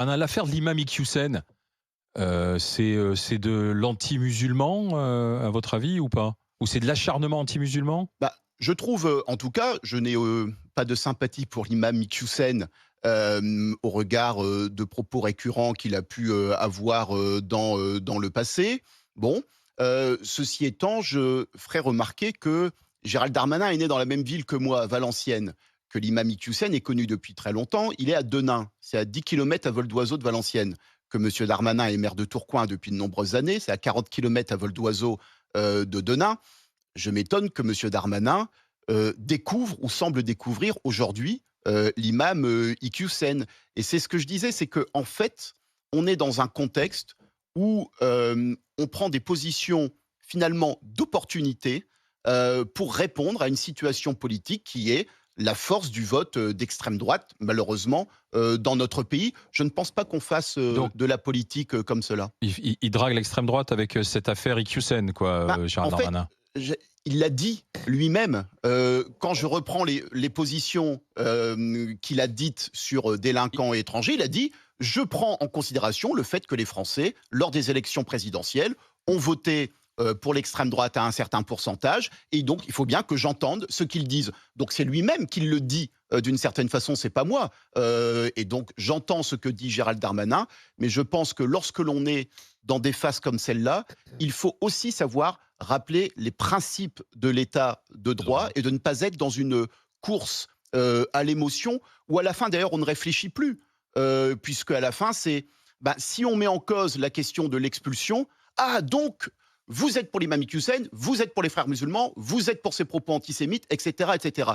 L'affaire de l'imam Iqiyoussen, c'est de l'anti-musulman, à votre avis ou pas? Ou c'est de l'acharnement anti-musulman? Bah, je trouve, en tout cas, je n'ai, pas de sympathie pour l'imam Iqiyoussen, au regard, de propos récurrents qu'il a pu, avoir, dans le passé. Bon, ceci étant, je ferai remarquer que Gérald Darmanin est né dans la même ville que moi, Valenciennes, que l'imam Iqiyoussen est connu depuis très longtemps. Il est à Denain, c'est à 10 kilomètres à vol d'oiseau de Valenciennes. Que monsieur Darmanin est maire de Tourcoing depuis de nombreuses années, c'est à 40 kilomètres à vol d'oiseau, de Denain. Je m'étonne que monsieur Darmanin, découvre ou semble découvrir aujourd'hui, l'imam, Iqiyoussen, et c'est ce que je disais, c'est que en fait, on est dans un contexte où, on prend des positions finalement d'opportunité, pour répondre à une situation politique qui est la force du vote, d'extrême droite, malheureusement, dans notre pays. Je ne pense pas qu'on fasse, Donc de la politique, comme cela. il drague l'extrême droite avec, cette affaire Iqiyoussen quoi, Bah, en Gérald fait, Darmanin? il l'a dit lui-même. Quand je reprends les positions qu'il a dites sur I délinquants étrangers, il a dit: je prends en considération le fait que les Français, lors des élections présidentielles, ont voté pour l'extrême droite à un certain pourcentage, et donc il faut bien que j'entende ce qu'ils disent. Donc c'est lui-même qui le dit d'une certaine façon, c'est pas moi. Et donc j'entends ce que dit Gérald Darmanin, mais je pense que lorsque l'on est dans des phases comme celle-là, il faut aussi savoir rappeler les principes de l'état de droit et de ne pas être dans une course à l'émotion, où à la fin d'ailleurs on ne réfléchit plus, puisque à la fin c'est, bah, si on met en cause la question de l'expulsion, ah donc vous êtes pour l'imam Hussein, vous êtes pour les frères musulmans, vous êtes pour ses propos antisémites, etc., etc.